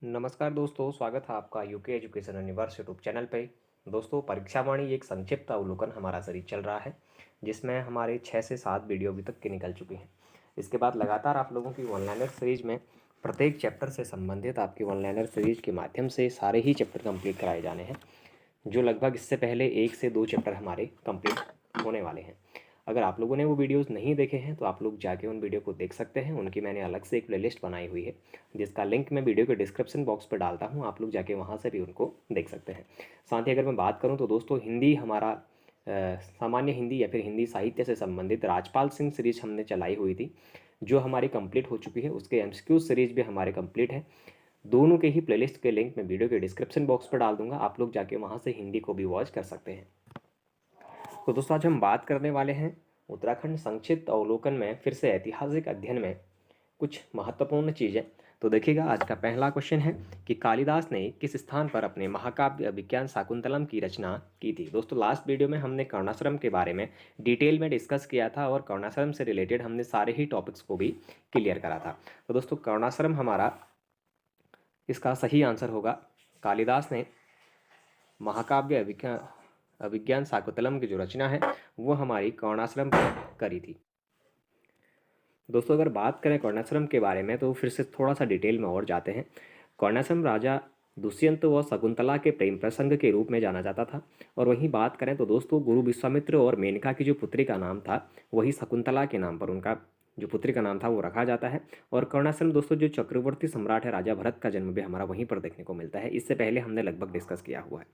नमस्कार दोस्तों, स्वागत है आपका UK education universe YouTube channel पे। दोस्तों, परीक्षा वाणी एक संक्षिप्त अवलोकन हमारा सीरीज चल रहा है, जिसमें हमारे 6 से 7 वीडियो अभी तक के निकल चुके हैं। इसके बाद लगातार आप लोगों की ऑनलाइनर सीरीज में प्रत्येक चैप्टर से संबंधित आपकी ऑनलाइनर सीरीज के माध्यम से सारे ही चैप्टर कंप्लीट कराए जाने हैं, जो लगभग इससे पहले 1 से 2 चैप्टर हमारे कंप्लीट होने वाले हैं। अगर आप लोगों ने वो वीडियोस नहीं देखे हैं तो आप लोग जाके उन वीडियो को देख सकते हैं। उनकी मैंने अलग से एक प्लेलिस्ट बनाई हुई है, जिसका लिंक मैं वीडियो के डिस्क्रिप्शन बॉक्स पर डालता हूँ। आप लोग जाके वहाँ से भी उनको देख सकते हैं। साथ ही अगर मैं बात करूँ तो दोस्तों, हिंदी हमारा सामान्य हिंदी या फिर हिंदी साहित्य से संबंधित राजपाल सिंह सीरीज हमने चलाई हुई थी, जो हमारी कंप्लीट हो चुकी है। उसके एमसीक्यू सीरीज भी हमारे कंप्लीट है। दोनों के ही प्लेलिस्ट के लिंक मैं वीडियो के डिस्क्रिप्शन बॉक्स पर डाल दूंगा। आप लोग जाके वहाँ से हिंदी को भी वॉच कर सकते हैं। तो दोस्तों, आज हम बात करने वाले हैं उत्तराखंड संक्षिप्त अवलोकन में फिर से ऐतिहासिक अध्ययन में कुछ महत्वपूर्ण चीज़ें। तो देखिएगा, आज का पहला क्वेश्चन है कि कालिदास ने किस स्थान पर अपने महाकाव्य अभिज्ञान शाकुंतलम की रचना की थी। दोस्तों, लास्ट वीडियो में हमने कर्णाश्रम के बारे में डिटेल में डिस्कस किया था और कर्णाश्रम से रिलेटेड हमने सारे ही टॉपिक्स को भी क्लियर करा था। तो दोस्तों, कर्णाश्रम हमारा इसका सही आंसर होगा। कालिदास ने महाकाव्य अभिज्ञान शाकुंतलम की जो रचना है वो हमारी कर्णाश्रम पर करी थी। दोस्तों, अगर बात करें कर्णाश्रम के बारे में तो फिर से थोड़ा सा डिटेल में और जाते हैं। कर्णाश्रम राजा दुष्यंत व शकुंतला के प्रेम प्रसंग के रूप में जाना जाता था। और वहीं बात करें तो दोस्तों, गुरु विश्वामित्र और मेनका की जो पुत्री का नाम था वही शकुंतला के नाम पर उनका जो पुत्री का नाम था वो रखा जाता है। और कर्णाश्रम दोस्तों, जो चक्रवर्ती सम्राट है राजा भरत का जन्म भी हमारा वहीं पर देखने को मिलता है। इससे पहले हमने लगभग डिस्कस किया हुआ है।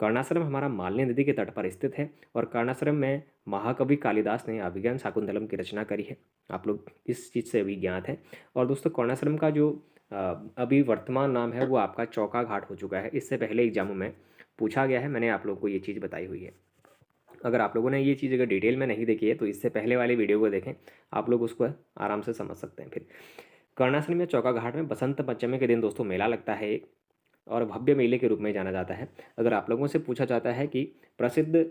कर्णाश्रम हमारा मालनी नदी के तट पर स्थित है और कर्णाश्रम में महाकवि कालिदास ने अभिज्ञान शाकुंतलम की रचना करी है। आप लोग इस चीज़ से अभी ज्ञात हैं। और दोस्तों, कर्णाश्रम का जो अभी वर्तमान नाम है वो आपका चौका घाट हो चुका है। इससे पहले एग्जामों में पूछा गया है, मैंने आप लोगों को ये चीज़ बताई हुई है। अगर आप लोगों ने ये चीज़ अगर डिटेल में नहीं देखी है तो इससे पहले वाले वीडियो को देखें, आप लोग उसको आराम से समझ सकते हैं। फिर कर्णाश्रम में चौका घाट में बसंत पंचमी के दिन दोस्तों मेला लगता है एक, और भव्य मेले के रूप में जाना जाता है। अगर आप लोगों से पूछा जाता है कि प्रसिद्ध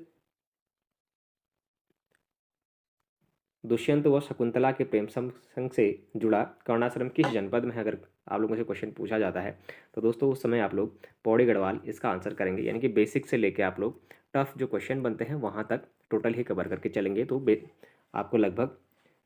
दुष्यंत व शकुंतला के प्रेम संग से जुड़ा कर्णाश्रम किस जनपद में है, अगर आप लोगों से क्वेश्चन पूछा जाता है तो दोस्तों उस समय आप लोग पौड़ी गढ़वाल इसका आंसर करेंगे। यानी कि बेसिक से लेके आप लोग टफ जो क्वेश्चन बनते हैं वहाँ तक टोटल ही कवर करके चलेंगे तो आपको लगभग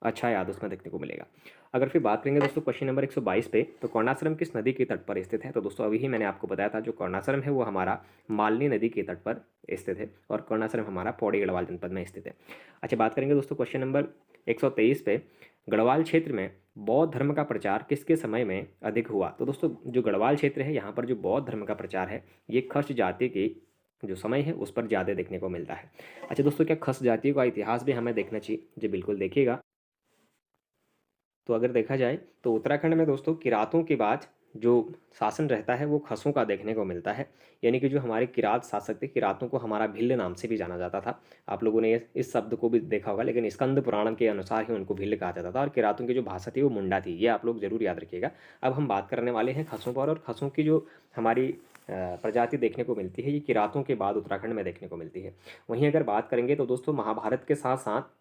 अच्छा याद उसमें देखने को मिलेगा। अगर फिर बात करेंगे दोस्तों क्वेश्चन नंबर 122 पे, तो कर्णाश्रम किस नदी के तट पर स्थित है। तो दोस्तों, अभी ही मैंने आपको बताया था जो कर्णाश्रम है वो हमारा मालनी नदी के तट पर स्थित है और कर्णाश्रम हमारा पौड़ी गढ़वाल जनपद में स्थित है। अच्छा, बात करेंगे दोस्तों क्वेश्चन नंबर 123 पे, गढ़वाल क्षेत्र में बौद्ध धर्म का प्रचार किसके समय में अधिक हुआ। तो दोस्तों, जो गढ़वाल क्षेत्र है यहाँ पर जो बौद्ध धर्म का प्रचार है ये खस जाति के जो समय है उस पर ज़्यादा देखने को मिलता है। अच्छा दोस्तों, क्या खस जातियों का इतिहास भी हमें देखना चाहिए? जी बिल्कुल, देखिएगा। तो अगर देखा जाए तो उत्तराखंड में दोस्तों किरातों के बाद जो शासन रहता है वो खसों का देखने को मिलता है। यानी कि जो हमारे किरात शासक थे, किरातों को हमारा भिल्ल नाम से भी जाना जाता था। आप लोगों ने इस शब्द को भी देखा होगा, लेकिन स्कंद पुराण के अनुसार ही उनको भिल्ल कहा जाता था। और किरातों की जो भाषा थी वो मुंडा थी, ये आप लोग जरूर याद रखिएगा। अब हम बात करने वाले हैं खसों पर, और खसों की जो हमारी प्रजाति देखने को मिलती है ये किरातों के बाद उत्तराखंड में देखने को मिलती है। वहीं अगर बात करेंगे तो दोस्तों, महाभारत के साथ साथ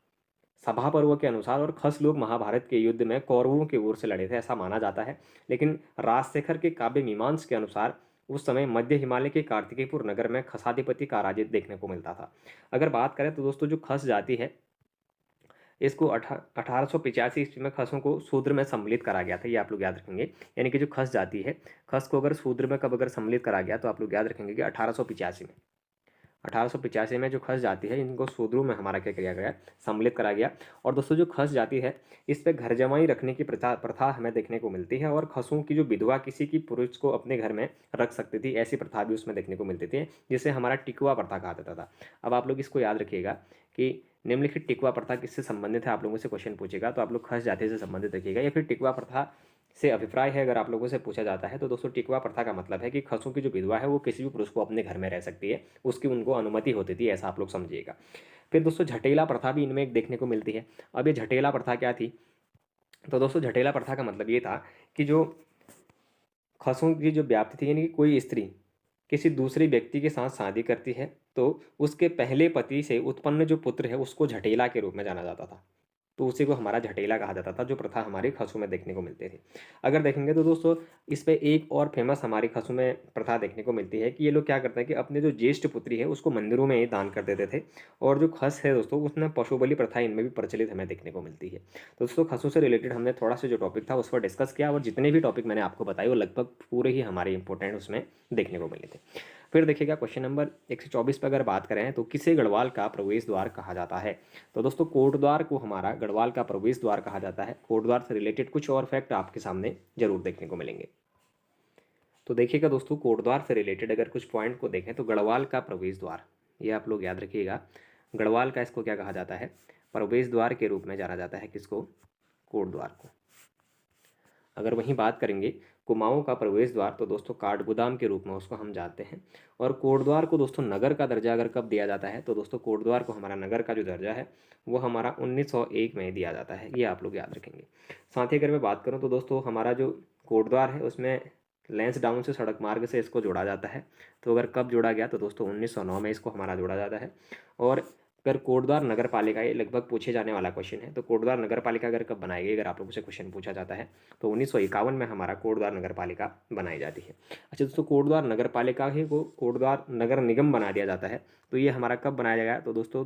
सभा पर्व के अनुसार और खस लोग महाभारत के युद्ध में कौरवों की ओर से लड़े थे ऐसा माना जाता है। लेकिन राजशेखर के काव्य मीमांस के अनुसार उस समय मध्य हिमालय के कार्तिकेयपुर नगर में खसाधिपति का राज्य देखने को मिलता था। अगर बात करें तो दोस्तों, जो खस जाति है इसको 1885 ईस्वी में खसों को शूद्र में सम्मिलित करा गया था, ये आप लोग याद रखेंगे। यानी कि जो खस जाति है, खस को अगर शूद्र में कब अगर सम्मिलित करा गया तो आप लोग याद रखेंगे कि 1885 में। 1885 में जो खस जाति है इनको शूद्रों में हमारा क्या किया गया, सम्मिलित करा गया। और दोस्तों, जो खस जाति है इस पे घर जमाई रखने की प्रथा हमें देखने को मिलती है। और खसों की जो विधवा किसी की पुरुष को अपने घर में रख सकती थी, ऐसी प्रथा भी उसमें देखने को मिलती थी, जिसे हमारा टिकवा प्रथा कहा जाता था। अब आप लोग इसको याद रखिएगा कि निम्नलिखित टिकवा प्रथा किससे संबंधित है, आप लोगों से क्वेश्चन पूछेगा तो आप लोग खस जाति से संबंधित रखिएगा। या फिर टिकवा प्रथा से अभिप्राय है अगर आप लोगों से पूछा जाता है तो दोस्तों, टिकवा प्रथा का मतलब है कि खसों की जो विधवा है वो किसी भी पुरुष को अपने घर में रह सकती है, उसकी उनको अनुमति होती थी, ऐसा आप लोग समझिएगा। फिर दोस्तों, झटेला प्रथा भी इनमें एक देखने को मिलती है। अब ये झटेला प्रथा क्या थी? तो दोस्तों, झटेला प्रथा का मतलब ये था कि जो खसों की जो व्याप्ति थी, यानी कि कोई स्त्री किसी दूसरे व्यक्ति के साथ शादी करती है तो उसके पहले पति से उत्पन्न जो पुत्र है उसको झटेला के रूप में जाना जाता था। तो उसी को हमारा झटेला कहा जाता था, जो प्रथा हमारी खसों में देखने को मिलती थी। अगर देखेंगे तो दोस्तों इस पे एक और फेमस हमारी खसों में प्रथा देखने को मिलती है कि ये लोग क्या करते हैं कि अपने जो ज्येष्ठ पुत्री है उसको मंदिरों में ही दान कर देते थे। और जो खस है दोस्तों उसमें पशु बलि प्रथा इनमें भी प्रचलित हमें देखने को मिलती है। तो दोस्तों खसों से रिलेटेड हमने थोड़ा सा जो टॉपिक था उस पर डिस्कस किया, और जितने भी टॉपिक मैंने आपको बताए वो लगभग पूरे ही हमारे इंपॉर्टेंट उसमें देखने को मिले थे। फिर देखिएगा क्वेश्चन नंबर 124 पर अगर बात करें तो किसे गढ़वाल का प्रवेश द्वार कहा जाता है। तो दोस्तों कोटद्वार को हमारा गढ़वाल का प्रवेश द्वार कहा जाता है। कोटद्वार से रिलेटेड कुछ और फैक्ट आपके सामने जरूर देखने को मिलेंगे। तो देखिएगा दोस्तों कोटद्वार से रिलेटेड अगर कुछ पॉइंट को देखें तो गढ़वाल का प्रवेश द्वार, ये आप लोग याद रखिएगा, गढ़वाल का इसको क्या कहा जाता है, प्रवेश द्वार के रूप में जाना जाता है। किसको? कोटद्वार को। अगर वहीं बात करेंगे कुमाऊं का प्रवेश द्वार तो दोस्तों काठगोदाम के रूप में उसको हम जानते हैं। और कोटद्वार को दोस्तों नगर का दर्जा अगर कब दिया जाता है तो दोस्तों कोटद्वार को हमारा नगर का जो दर्जा है वो हमारा 1901 में दिया जाता है, ये आप लोग याद रखेंगे। साथ ही अगर मैं बात करूँ तो दोस्तों हमारा जो कोटद्वार है उसमें लैंसडाउन से सड़क मार्ग से इसको जोड़ा जाता है। तो अगर कब जोड़ा गया तो दोस्तों 1909 में इसको हमारा जोड़ा जाता है। और अगर कोटद्वार नगर पालिका, ये लगभग पूछे जाने वाला क्वेश्चन है, तो कोटद्वार नगर पालिका अगर कब बनाई गई, अगर आप लोगों से क्वेश्चन पूछा जाता है तो 1951 में हमारा कोटद्वार नगर पालिका बनाई जाती है। अच्छा दोस्तों कोटद्वार नगर पालिका ही को कोटद्वार नगर निगम बना दिया जाता है। तो ये हमारा कब बनाया गया तो दोस्तों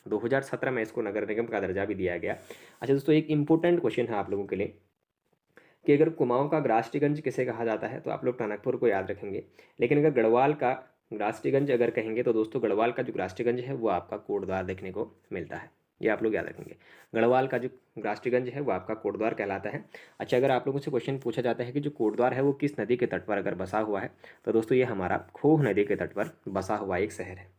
2017 में इसको नगर निगम का दर्जा भी दिया गया। अच्छा दोस्तों एक इंपॉर्टेंट क्वेश्चन है आप लोगों के लिए कि अगर कुमाऊं का ग्रास्टीगंज किसे कहा जाता है तो आप लोग टनकपुर को याद रखेंगे। लेकिन अगर गढ़वाल का ग्रास्टीगंज अगर कहेंगे तो दोस्तों गढ़वाल का जो ग्रास्टीगंज है वो आपका कोटद्वार देखने को मिलता है, ये आप लोग याद रखेंगे। गढ़वाल का जो ग्रास्टीगंज है वो आपका कोटद्वार कहलाता है। अच्छा अगर आप लोगों से क्वेश्चन पूछा जाता है कि जो कोटद्वार है वो किस नदी के तट पर अगर बसा हुआ है तो दोस्तों ये हमारा खोह नदी के तट पर बसा हुआ एक शहर है।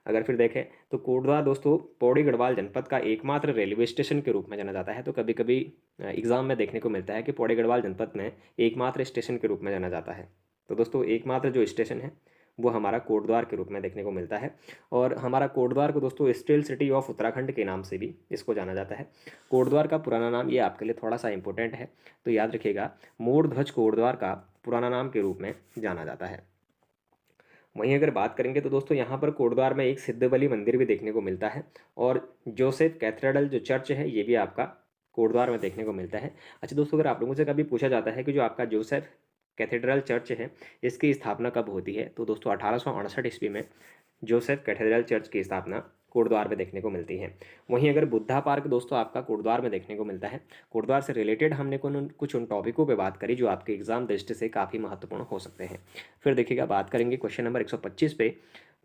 अगर फिर देखें तो कोटद्वार दोस्तों पौड़ी गढ़वाल जनपद का एकमात्र रेलवे स्टेशन के रूप में जाना जाता है। तो कभी कभी एग्जाम में देखने को मिलता है कि पौड़ी गढ़वाल जनपद में एकमात्र स्टेशन के रूप में जाना जाता है। तो दोस्तों एकमात्र जो स्टेशन है वो हमारा कोटद्वार के रूप में देखने को मिलता है। और हमारा कोटद्वार को दोस्तों स्टील सिटी ऑफ उत्तराखंड के नाम से भी इसको जाना जाता है। कोटद्वार का पुराना नाम ये आपके लिए थोड़ा सा इंपॉर्टेंट है, तो याद रखिएगा मोर ध्वज कोटद्वार का पुराना नाम के रूप में जाना जाता है। वहीं अगर बात करेंगे तो दोस्तों यहाँ पर कोटद्वार में एक सिद्ध बलि मंदिर भी देखने को मिलता है। और जोसेफ कैथेड्रल जो चर्च है ये भी आपका कोटद्वार में देखने को मिलता है। अच्छा दोस्तों अगर आप लोगों से कभी पूछा जाता है कि जो आपका जोसेफ कैथेड्रल चर्च है इसकी स्थापना कब होती है तो दोस्तों 1868 ईस्वी में जोसेफ कैथेड्रल चर्च की स्थापना कोटद्वार में देखने को मिलती है। वहीं अगर बुद्धा पार्क दोस्तों आपका कोटद्वार में देखने को मिलता है। कोटद्वार से रिलेटेड हमने कुछ उन टॉपिकों पे बात करी जो आपके एग्जाम दृष्टि से काफ़ी महत्वपूर्ण हो सकते हैं। फिर देखिएगा बात करेंगे क्वेश्चन नंबर 125 पे,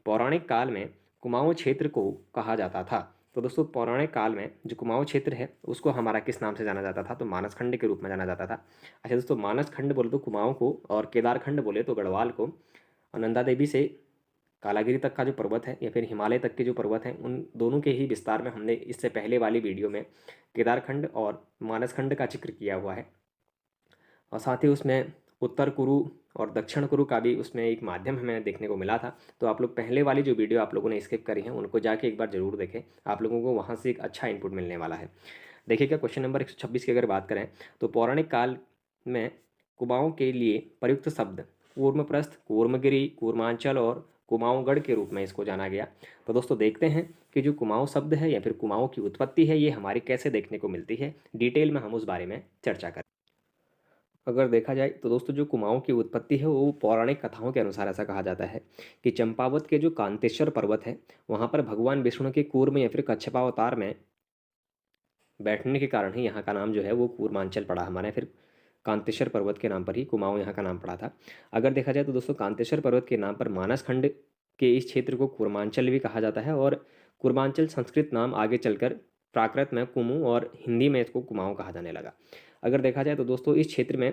पौराणिक काल में कुमाऊं क्षेत्र को कहा जाता था। तो दोस्तों पौराणिक काल में जो कुमाऊं क्षेत्र है उसको हमारा किस नाम से जाना जाता था तो मानस खंड के रूप में जाना जाता था। अच्छा दोस्तों मानस खंड बोले तो कुमाऊं को, और केदार खंड बोले तो गढ़वाल को, और नंदा देवी से कालागिरी तक का जो पर्वत है या फिर हिमालय तक के जो पर्वत हैं उन दोनों के ही विस्तार में हमने इससे पहले वाली वीडियो में केदारखंड और मानसखंड का जिक्र किया हुआ है। और साथ ही उसमें उत्तर कुरु और दक्षिण कुरु का भी उसमें एक माध्यम हमें देखने को मिला था। तो आप लोग पहले वाली जो वीडियो आप लोगों ने स्किप करी है उनको जाके एक बार जरूर देखें, आप लोगों को वहाँ से एक अच्छा इनपुट मिलने वाला है। देखिएगा क्वेश्चन नंबर 126 की अगर बात करें तो पौराणिक काल में कुमाऊं के लिए प्रयुक्त शब्द कूर्मप्रस्थ, कूर्मगिरी, कूर्मांचल और कुमाऊंगढ़ के रूप में इसको जाना गया। तो दोस्तों देखते हैं कि जो कुमाऊं शब्द है या फिर कुमाऊं की उत्पत्ति है ये हमारी कैसे देखने को मिलती है, डिटेल में हम उस बारे में चर्चा करें। अगर देखा जाए तो दोस्तों जो कुमाऊं की उत्पत्ति है वो पौराणिक कथाओं के अनुसार ऐसा कहा जाता है कि चंपावत के जो कांतेश्वर पर्वत है वहाँ पर भगवान विष्णु के कूर्म या फिर कच्छपावतार में बैठने के कारण ही यहाँ का नाम जो है वो कूर्मांचल पड़ा हमारे, फिर कांतेश्वर पर्वत के नाम पर ही कुमाऊं यहाँ का नाम पड़ा था। अगर देखा जाए तो दोस्तों कांतेश्वर पर्वत के नाम पर मानस खंड के इस क्षेत्र को कूर्मांचल भी कहा जाता है। और कूर्मांचल संस्कृत नाम आगे चलकर प्राकृत में कुमू और हिंदी में इसको कुमाऊं कहा जाने लगा। अगर देखा जाए तो दोस्तों इस क्षेत्र में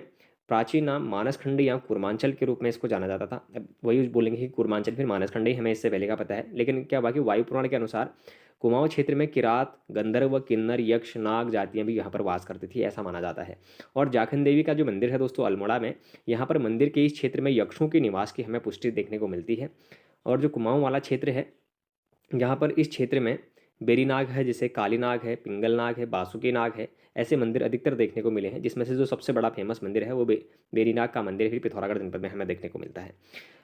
प्राचीन नाम मानसखंड या कूर्मांचल के रूप में इसको जाना जाता था। अब वही बोलेंगे कि कूर्मांचल फिर मानसखंड ही, हमें इससे पहले का पता है। लेकिन क्या बाकी वायु पुराण के अनुसार कुमाऊं क्षेत्र में किरात, गंधर्व, किन्नर, यक्ष, नाग जातियां भी यहाँ पर वास करती थी ऐसा माना जाता है। और जाखन देवी का जो मंदिर है दोस्तों अल्मोड़ा में, यहाँ पर मंदिर के इस क्षेत्र में यक्षों के निवास की हमें पुष्टि देखने को मिलती है। और जो कुमाऊं वाला क्षेत्र है यहाँ पर इस क्षेत्र में बेरी नाग है, जैसे काली नाग है, पिंगल नाग है, बासुकी नाग है, ऐसे मंदिर अधिकतर देखने को मिले हैं। जिसमें से जो सबसे बड़ा फेमस मंदिर है वो बेरी नाग का मंदिर ही पिथौरागढ़ जनपद में हमें देखने को मिलता है।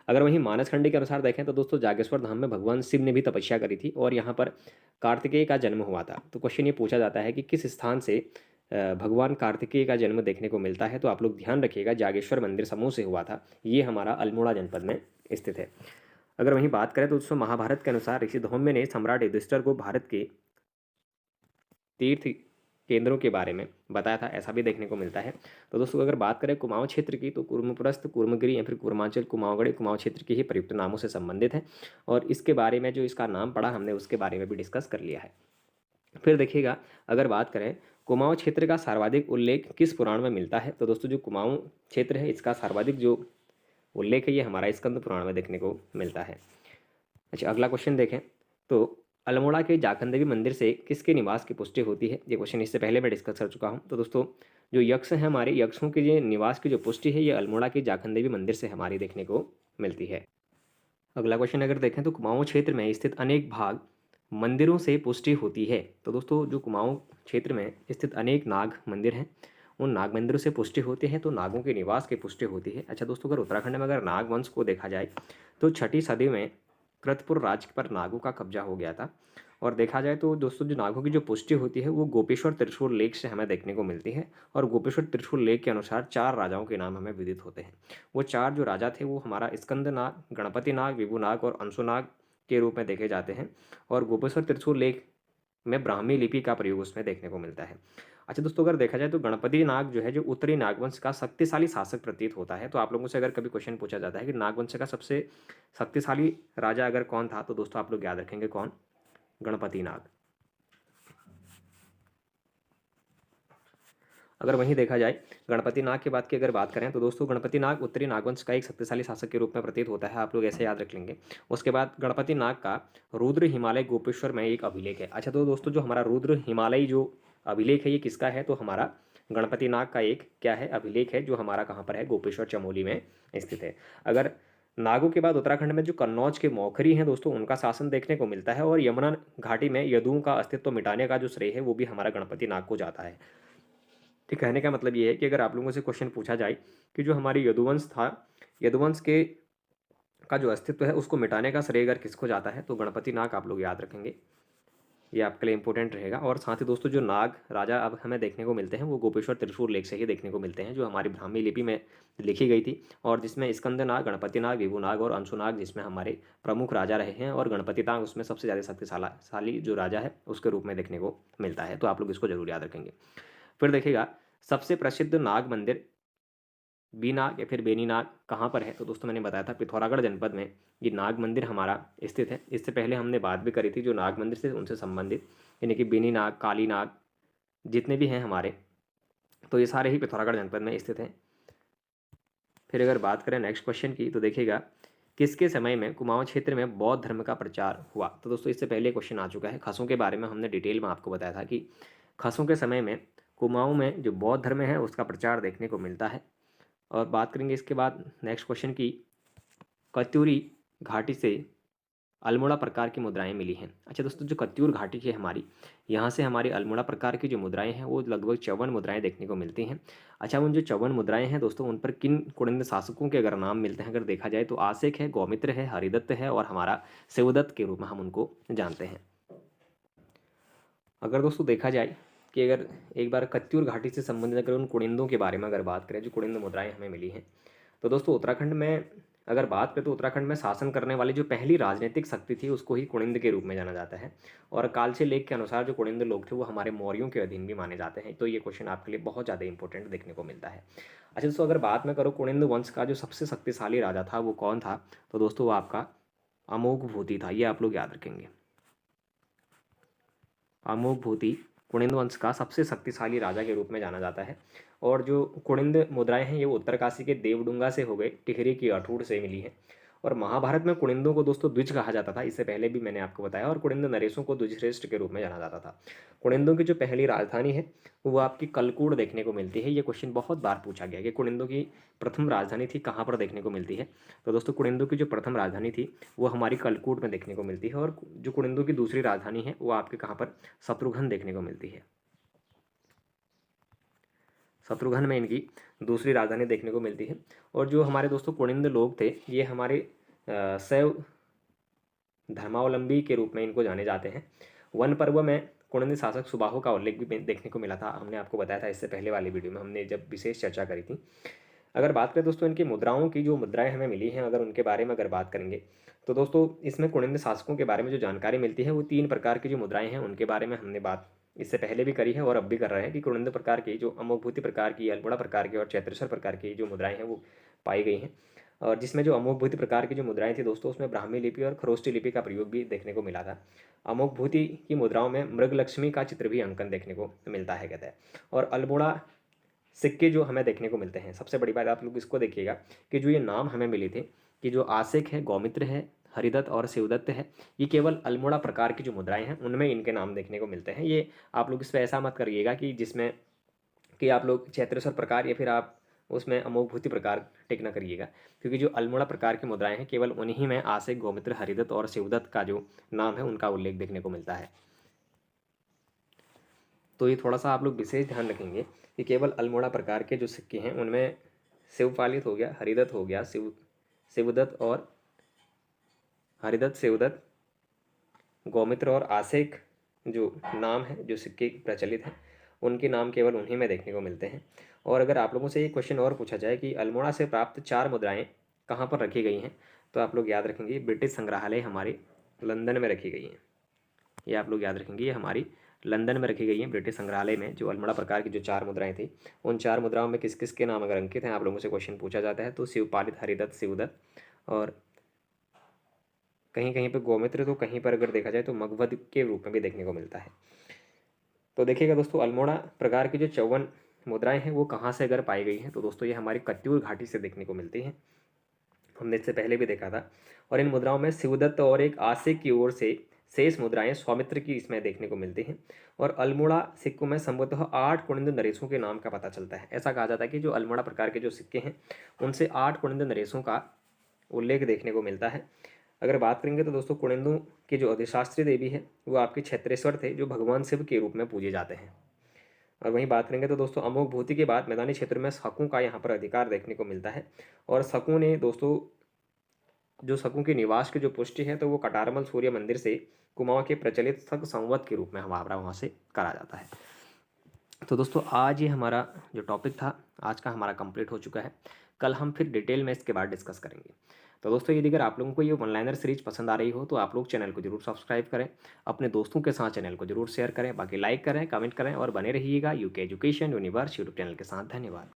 अगर वहीं मानस खंडी के अनुसार देखें तो दोस्तों जागेश्वर धाम में भगवान शिव ने भी तपस्या करी थी और यहाँ पर कार्तिकेय का जन्म हुआ था। तो क्वेश्चन ये पूछा जाता है कि किस स्थान से भगवान कार्तिकेय का जन्म देखने को मिलता है। तो आप लोग ध्यान रखिएगा, जागेश्वर मंदिर समूह से हुआ था, ये हमारा अल्मोड़ा जनपद में स्थित है। अगर वहीं बात करें तो दोस्तों महाभारत के अनुसार ऋषि धौम्य ने सम्राट युधिष्ठिर को भारत के तीर्थ केंद्रों के बारे में बताया था, ऐसा भी देखने को मिलता है। तो दोस्तों अगर बात करें कुमाऊं क्षेत्र की, तो कुर्मप्रस्थ, कुर्मगिरी या फिर कुर्मांचल, कुमाऊंगढ़ कुमाऊं क्षेत्र के ही प्रयुक्त नामों से संबंधित है और इसके बारे में जो इसका नाम पड़ा हमने उसके बारे में भी डिस्कस कर लिया है। फिर देखिएगा, अगर बात करें कुमाऊं क्षेत्र का सर्वाधिक उल्लेख किस पुराण में मिलता है, तो दोस्तों जो कुमाऊं क्षेत्र है इसका सर्वाधिक जो उल्लेख है ये हमारा स्कंद पुराण में देखने को मिलता है। अच्छा, अगला क्वेश्चन देखें तो अल्मोड़ा के जाखन देवी मंदिर से किसके निवास की पुष्टि होती है। ये क्वेश्चन इससे पहले मैं डिस्कस कर चुका हूँ। तो दोस्तों जो यक्ष हैं हमारे, यक्षों के जो निवास की जो पुष्टि है ये अल्मोड़ा के जाखन देवी मंदिर से हमारी देखने को मिलती है। अगला क्वेश्चन अगर देखें तो कुमाऊं क्षेत्र में स्थित अनेक भाग मंदिरों से पुष्टि होती है। तो दोस्तों जो कुमाऊं क्षेत्र में स्थित अनेक नाग मंदिर हैं उन नाग मंदिरों से पुष्टि होती है, तो नागों के निवास की पुष्टि होती है। अच्छा दोस्तों, अगर उत्तराखंड में अगर नाग वंश को देखा जाए तो 6ठी सदी में कृतपुर राज्य पर नागों का कब्जा हो गया था और देखा जाए तो दोस्तों जो नागों की जो पुष्टि होती है वो गोपेश्वर त्रिशूल लेख से हमें देखने को मिलती है और गोपेश्वर त्रिशूल लेख के अनुसार 4 राजाओं के नाम हमें विदित होते हैं। वो 4 जो राजा थे वो हमारा स्कंद नाग, गणपति नाग, विभु नाग और अंशु नाग के रूप में देखे जाते हैं और गोपेश्वर त्रिशूल लेख में ब्राह्मी लिपि का प्रयोग उसमें देखने को मिलता है। अच्छा दोस्तों, अगर देखा जाए तो गणपति नाग जो है जो उत्तरी नागवंश का शक्तिशाली शासक प्रतीत होता है। तो आप लोगों से अगर कभी क्वेश्चन पूछा जाता है कि नागवंश का सबसे शक्तिशाली राजा अगर कौन था, तो दोस्तों आप लोग याद रखेंगे कौन, गणपति नाग। अगर वहीं देखा जाए गणपति नाग के बाद की अगर बात करें तो दोस्तों गणपति नाग उत्तरी नागवंश का एक शक्तिशाली शासक के रूप में प्रतीत होता है, आप लोग ऐसे याद रख लेंगे। उसके बाद गणपति नाग का रुद्र हिमालय गोपेश्वर में एक अभिलेख है। अच्छा तो दोस्तों जो हमारा रुद्र हिमालय जो अभिलेख है ये किसका है, तो हमारा गणपति नाग का एक क्या है, अभिलेख है, जो हमारा कहाँ पर है, गोपेश्वर चमोली में स्थित है। अगर नागों के बाद उत्तराखंड में जो कन्नौज के मौखरी हैं दोस्तों उनका शासन देखने को मिलता है और यमुना घाटी में यदुओं का अस्तित्व मिटाने का जो श्रेय है वो भी हमारा गणपति नाग को जाता है। ठीक, कहने का मतलब ये है कि अगर आप लोगों से क्वेश्चन पूछा जाए कि जो हमारी यदुवंश था, यदुवंश के का जो अस्तित्व है उसको मिटाने का श्रेय अगर किसको जाता है, तो गणपति नाग आप लोग याद रखेंगे, ये आपके लिए इंपॉर्टेंट रहेगा। और साथ ही दोस्तों जो नाग राजा अब हमें देखने को मिलते हैं वो गोपेश्वर त्रिशूल लेख से ही देखने को मिलते हैं, जो हमारी ब्राह्मी लिपि में लिखी गई थी और जिसमें स्कंद नाग, गणपति नाग, विभु नाग और अंशु नाग जिसमें हमारे प्रमुख राजा रहे हैं और गणपति नाग उसमें सबसे ज़्यादा शक्तिशाली जो राजा है उसके रूप में देखने को मिलता है। तो आप लोग इसको जरूर याद रखेंगे। फिर देखिएगा सबसे प्रसिद्ध नाग मंदिर बीनाग या फिर बेनीनाग कहाँ पर है, तो दोस्तों मैंने बताया था पिथौरागढ़ जनपद में ये नाग मंदिर हमारा स्थित है। इससे पहले हमने बात भी करी थी जो नाग मंदिर से उनसे संबंधित, यानी कि बेनीनाग, काली नाग जितने भी हैं हमारे, तो ये सारे ही पिथौरागढ़ जनपद में स्थित हैं। फिर अगर बात करें नेक्स्ट क्वेश्चन की, तो देखिएगा किसके समय में कुमाऊं क्षेत्र में बौद्ध धर्म का प्रचार हुआ। तो दोस्तों इससे पहले क्वेश्चन आ चुका है, खसों के बारे में हमने डिटेल में आपको बताया था कि खसों के समय में कुमाऊं में जो बौद्ध धर्म है उसका प्रचार देखने को मिलता है। और बात करेंगे इसके बाद नेक्स्ट क्वेश्चन की, कत्यूरी घाटी से अल्मोड़ा प्रकार की मुद्राएं मिली हैं। अच्छा दोस्तों जो कत्यूर घाटी की है हमारी, यहाँ से हमारी अल्मोड़ा प्रकार की जो मुद्राएं हैं वो लगभग 54 मुद्राएं देखने को मिलती हैं। अच्छा उन जो 54 मुद्राएं हैं दोस्तों उन पर किन कुड़िंद शासकों के अगर नाम मिलते हैं, अगर देखा जाए तो आसेक है, गौमित्र है, हरिदत्त है और हमारा शिवदत्त के रूप में हम उनको जानते हैं। अगर दोस्तों देखा जाए कि अगर एक बार कत्यूर घाटी से संबंधित अगर उन कुड़िंदों के बारे में अगर बात करें जो कुड़िंद मुद्राएं हमें मिली हैं, तो दोस्तों उत्तराखंड में अगर बात करें तो उत्तराखंड में शासन करने वाली जो पहली राजनीतिक शक्ति थी उसको ही कुड़िंद के रूप में जाना जाता है और कालचे लेख के अनुसार जो कुड़िंद लोग थे वो हमारे मौर्यों के अधीन भी माने जाते हैं। तो ये क्वेश्चन आपके लिए बहुत ज़्यादा इंपॉर्टेंट देखने को मिलता है। अच्छा दोस्तों अगर बात मैं करूँ कुड़िंद वंश का जो सबसे शक्तिशाली राजा था वो कौन था, तो दोस्तों वो आपका अमोघ भूति था, ये आप लोग याद रखेंगे। अमोघ भूति कुड़िंद वंश का सबसे शक्तिशाली राजा के रूप में जाना जाता है और जो कुड़िंद मुद्राएं हैं ये उत्तरकाशी के देवडुंगा से हो गए, टिहरी की अठूर से मिली है और महाभारत में कुड़िंदों को दोस्तों द्विज कहा जाता था, इससे पहले भी मैंने आपको बताया, और कुड़िंद नरेशों को द्विजश्रेष्ठ के रूप में जाना जाता था। कुड़िंदों की जो पहली राजधानी है वो आपकी कलकूड़ देखने को मिलती है। ये क्वेश्चन बहुत बार पूछा गया कि कुड़िंदों की प्रथम राजधानी थी कहाँ पर देखने को मिलती है, तो दोस्तों कुड़िंदों की जो प्रथम राजधानी थी वो हमारी कलकूट में देखने को मिलती है और जो कुड़िंदों की दूसरी राजधानी है वो आपके कहाँ पर, शत्रुघ्न देखने को मिलती है। शत्रुघ्न में इनकी दूसरी राजधानी देखने को मिलती है। और जो हमारे दोस्तों कुनिंद लोग थे, ये हमारे शैव धर्मावलंबी के रूप में इनको जाने जाते हैं। वन पर्व में कुनिंद शासक सुबाहु का उल्लेख भी देखने को मिला था, हमने आपको बताया था इससे पहले वाली वीडियो में, हमने जब विशेष चर्चा करी थी। अगर बात करें दोस्तों इनकी मुद्राओं की, जो मुद्राएं हमें मिली हैं, अगर उनके बारे में अगर बात करेंगे तो दोस्तों इसमें कुनिंद शासकों के बारे में जो जानकारी मिलती है वो 3 प्रकार की जो मुद्राएं हैं उनके बारे में हमने बात इससे पहले भी करी है और अब भी कर रहे हैं कि कुनिंद प्रकार की, जो अमोघभूति प्रकार की, अल्मोड़ा प्रकार की और चैत्रेश्वर प्रकार की जो मुद्राएं हैं वो पाई गई हैं। और जिसमें जो अमोघभूति प्रकार की जो मुद्राएं थी दोस्तों, उसमें ब्राह्मी लिपि और खरोष्टी लिपि का प्रयोग भी देखने को मिला था। अमोघभूति की मुद्राओं में मृगलक्ष्मी का चित्र भी अंकन देखने को मिलता है कहते हैं। और अल्मोड़ा सिक्के जो हमें देखने को मिलते हैं, सबसे बड़ी बात आप लोग इसको देखिएगा कि जो ये नाम हमें मिले थे कि जो आसिक है, गौमित्र है, हरिदत्त और शिवदत्त है, ये केवल अल्मोड़ा प्रकार की जो मुद्राएं हैं उनमें इनके नाम देखने को मिलते हैं। ये आप लोग इस पर ऐसा मत करिएगा कि जिसमें कि आप लोग चैत्रेश्वर प्रकार या फिर आप उसमें अमोघभूति प्रकार टिक न करिएगा, क्योंकि जो अल्मोड़ा प्रकार की मुद्राएं हैं केवल उन्हीं में आसिक, गौमित्र, हरिदत्त और शिवदत्त का जो नाम है उनका उल्लेख देखने को मिलता है। तो ये थोड़ा सा आप लोग विशेष ध्यान रखेंगे कि केवल अल्मोड़ा प्रकार के जो सिक्के हैं उनमें शिवपालित हो गया, हरिदत्त हो गया, शिवदत्त और हरिदत्त, शिवदत्त, गौमित्र और आसेक जो नाम है, जो सिक्के प्रचलित हैं, उनके नाम केवल उन्हीं में देखने को मिलते हैं। और अगर आप लोगों से ये क्वेश्चन और पूछा जाए कि अल्मोड़ा से प्राप्त 4 मुद्राएं कहाँ पर रखी गई हैं, तो आप लोग याद रखेंगे ब्रिटिश संग्रहालय हमारे लंदन में रखी गई हैं। ये आप लोग याद रखेंगे, ये हमारी लंदन में रखी गई हैं ब्रिटिश संग्रहालय में। जो अल्मोड़ा प्रकार की जो 4 मुद्राएं थी, उन 4 मुद्राओं में किस किस के नाम अगर अंकित हैं, आप लोगों से क्वेश्चन पूछा जाता है तो शिवपालित, हरिदत्त, शिवदत्त और कहीं कहीं पर गौमित्र, तो कहीं पर अगर देखा जाए तो मगध के रूप में भी देखने को मिलता है। तो देखिएगा दोस्तों, अल्मोड़ा प्रकार की जो 54 मुद्राएं हैं वो कहाँ से अगर पाई गई हैं, तो दोस्तों ये हमारी कत्यूर घाटी से देखने को मिलती हैं, हमने इससे पहले भी देखा था। और इन मुद्राओं में शिवदत्त और एक आसिक की ओर से शेष मुद्राएं स्वामित्र की इसमें देखने को मिलती हैं। और अल्मोड़ा सिक्कों में संभवतः 8 कुनिंद नरेशों के नाम का पता चलता है। ऐसा कहा जाता है कि जो अल्मोड़ा प्रकार के जो सिक्के हैं उनसे 8 कुनिंद नरेशों का उल्लेख देखने को मिलता है। अगर बात करेंगे तो दोस्तों कुनिंदों की जो अधिशास्त्री देवी है वो आपके क्षेत्रेश्वर थे, जो भगवान शिव के रूप में पूजे जाते हैं। और वहीं बात करेंगे तो दोस्तों अमोघभूति के बाद मैदानी क्षेत्र में शकों का यहाँ पर अधिकार देखने को मिलता है। और शकों ने दोस्तों, जो शकों के निवास की जो पुष्टि है तो वो कटारमल सूर्य मंदिर से कुमाऊं के प्रचलित शक संवत के रूप में हमारा वहाँ से करा जाता है। तो दोस्तों आज ये हमारा जो टॉपिक था आज का हमारा कंप्लीट हो चुका है। कल हम फिर डिटेल में इसके बाद डिस्कस करेंगे। तो दोस्तों यदि अगर आप लोगों को ये वन लाइनर सीरीज पसंद आ रही हो तो आप लोग चैनल को जरूर सब्सक्राइब करें, अपने दोस्तों के साथ चैनल को जरूर शेयर करें, बाकी लाइक करें, कमेंट करें और बने रहिएगा UK education universe YouTube channel के साथ। धन्यवाद।